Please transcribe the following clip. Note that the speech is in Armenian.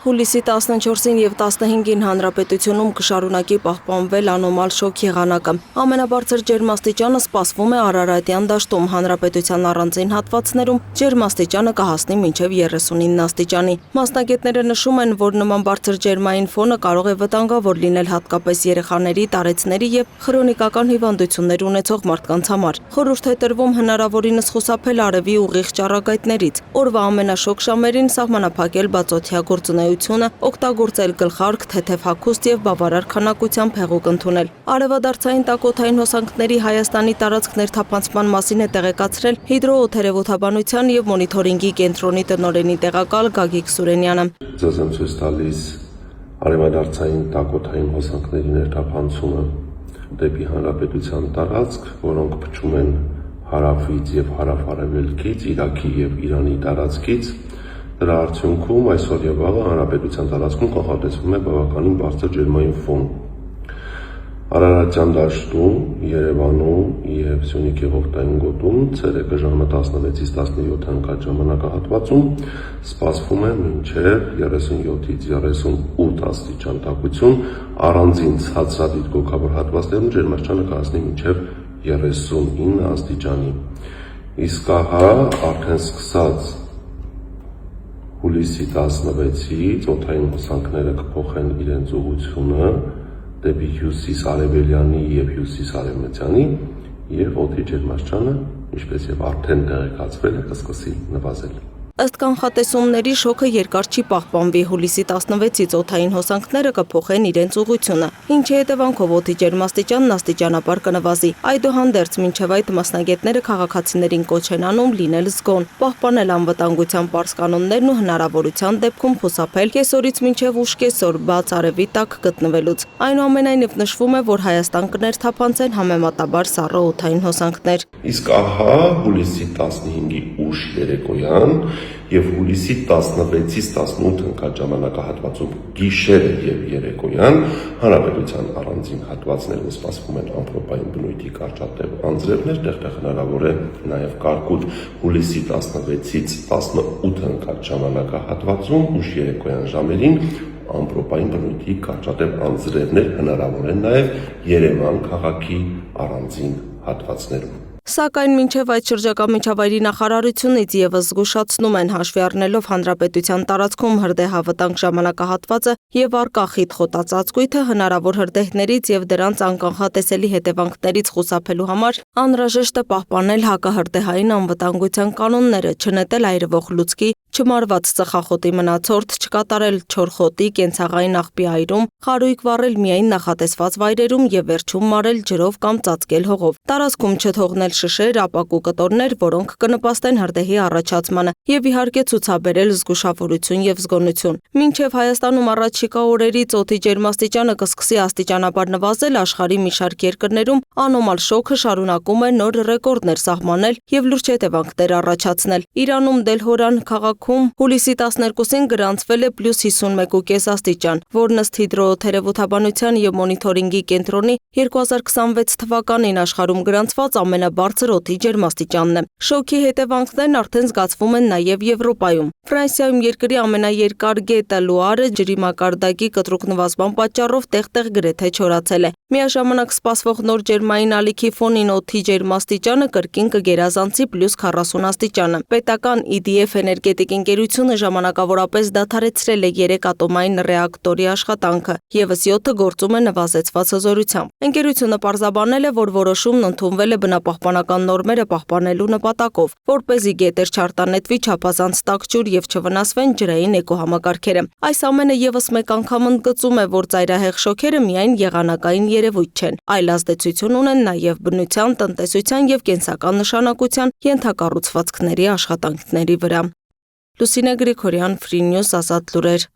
Հուլիսի 14-ին և 15-ին հանրապետությունում կշարունակի պահպանվել անոմալ շոգ եղանակը։ Ամենաբարձր ջերմաստիճանը սպասվում է Արարատյան դաշտում, հանրապետության առանձին հատվածներում ջերմաստիճանը կհասնի մինչև 39 աստիճանի։ Մասնագետները նշում են, որ նման բարձր ջերմային ֆոնը կարող է վտանգավոր լինել հատկապես երեխաների, տարեցների և խրոնիկական հիվանդություններ ունեցող մարդկանց համար։ Խորհուրդ է տրվում հնարավորինս խուսափել արևի ուղիղ ճառագայթներից, օրվա ամենաշոգ ժամերին սահմանափակել բացօթյա գործունեությունը, օգտագործել գլխարկ, թեթև հագուստ և բավարար քանակությամբ հեղուկ ընդունել։ Արևադարձային տակոթային հոսանքների Հայաստանի տարածք ներթափանցման մասին է տեղեկացրել հիդրոօդերևութաբանության և մոնիթորինգի կենտրոնի տնօրենի տեղակալ Գագիկ Սուրենյանը։ Ձեզ եմ ցույց տալիս արևադարձային տակոթային հոսանքների ներթափանցումը դեպի հանրապետության տարածք, որոնք փչում են հարավից և հարավ-արևելքից, Իրաքի և Իրանի տարածքից։ Դրա արդյունքում այսօր և վաղը հանրապետության տարածքում կանխատեսվում է բավականին բարձր ջերմային ֆոն։ Արարատյան դաշտում, Երևանում և Սյունիքի Հովտային գոտում ցերեկը ժամը 16-ից 17 ընկած ժամանակահատվածում սպասվում է մինչև 37-ից 38 աստիճան տաքություն, առանձին ցածրադիր գոգավոր հատվածներում ջերմաստիճանը կհասնի մինչև 39 աստիճանի։ Իսկ ահա արդեն սկսած հուլիսի 16-ից օդային հոսանքները կփոխեն իրենց ուղղությունը դեպի հյուսիս-արևելյանի և հյուսիս-արևմտյանի և օդի ջերմաստիճանը, ինչպես եւ արդեն տեղեկացվել է, կսկսի նվազել։ Ըստ կանխատեսումների շոգը երկար չի պահպանվի, հուլիսի 16-ից օդային հոսանքները կփոխեն իրենց ուղղությունը, ինչի հետևանքով օդի ջերմաստիճանն աստիճանաբար կնվազի։ Այդուհանդերձ, մինչև այդ մասնագետները քաղաքացիներին կոչ են անում լինել զգոն, պահպանել անվտանգության պարզ կանոններն ու հնարավորության դեպքում խուսափել կեսօրից մինչև ուշ կեսօր բաց արևի տակ գտնվելուց։ Այնուամենայնիվ նշվում է, որ Հայաստան կներթափանցեն համեմատաբար սառը օդային հոսանքներ։ Իսկ ահա հուլիսի 15-ի ուշ երեկոյան և հուլիսի 16-ից 18 ընկած ժամանակահատվածում գիշերը և երեկոյան հանրապետության առանձին հատվածներում սպասվում են ամպրոպային բնույթի կարճատև անձրևներ, տեղ-տեղ հնարավոր է նաև կարկուտ։ Հուլիսի 16-ից 18 ընկած ժամանակահատվածում ուշ երեկոյան ժամերին ամպրոպային բնույթի կարճատև անձրևներ հնարավոր են նաև Երևան քաղաքի առանձին հատվածներում։ Սակայն մինչև այդ շրջակա միջավայրի նախարարությունից ևս զգուշացնում են, հաշվի առնելով հանրապետության տարածքում հրդեհավտանգ ժամանակահատվածը և առկա խիտ խոտածածկույթը, հնարավոր հրդեհներից և դրանց անկանխատեսելի հետևանքներից խուսափելու համար անհրաժեշտ է պահպանել հակահրդեհային անվտանգության կանոնները, չնետել այրվող լուցկի, չմարված ծխախոտի մնացորդ, չկատարել չոր խոտի, կենցաղային աղբի այրում, խարույկ վառել միայն նախատեսված վայրերում և վերջում մարել ջրով կամ ծածկել հողով։ Տարածքում չթողնել շշեր, ապակու կտորներ, որոնք կնպաստեն հրդեհի առաջացմանը, և իհարկե ցուցաբերել զգուշավորություն և զգոնություն։ Մինչև Հայաստանում առաջիկա օրերից օդի ջերմաստիճանը կսկսի աստիճանաբար նվազել, աշխարհի մի շարք երկրներում անոմալ շոգը շարունակում է նոր ռեկորդներ սահմանել և լուրջ հետևանքներ առաջացնել։ Իրանում Դելհորան քաղաքում հուլիսի 12-ին գրանցվել է +51.5 աստիճան, որն ըստ հիդրոօդերևութաբանության և մոնիթորինգի կենտրոնի 2026 թվականին աշխարհում գրանցված ամենաբարձր օդի ջերմաստիճանն է։ Շոգի հետևանքներն արդեն զգացվում են նաև Եվրոպայում։ Ֆրանսիայում երկրի ամենաերկար գետը Լուարը ջրի մակարդակի կտրուկ նվազման պատճառով տեղ-տեղ գրեթե չորացել է։ Միաժամանակ սպասվող նոր ջերմային ալիքի ֆոնին օդի ջերմաստիճանը կրկին կգերազանցի +40 աստիճանը։ Պետական EDF էներգետիկ ընկերությունը ժամանակավորապես դադարեցրել է 3 ատոմային ռեակտորի աշխատանքը, ևս 7-ը գործում է նվազեցված հզորությամբ։ Ընկերությունը պարզաբանել է, որ որոշումն ընդունվել է բնապահպանական նորմերը պահպանելու նպատակով, որպեսզի գետեր չարտանետվի չափազանց տաք ջուր և չվնասվեն ջրային էկոհամակարգերը։ Այս ամենը ևս մեկ անգամ ընդգծում է, որ ծայրահեղ շոգերը միայն եղանակային երևույթ չեն, այլ ազդեցություն ունեն նաև բնության, տնտեսության և կենսական նշանակության ենթակառուցվածքների աշխատանքների վրա։ Լուսինե Գրիգորյան, Free News, Ազատ լուրեր։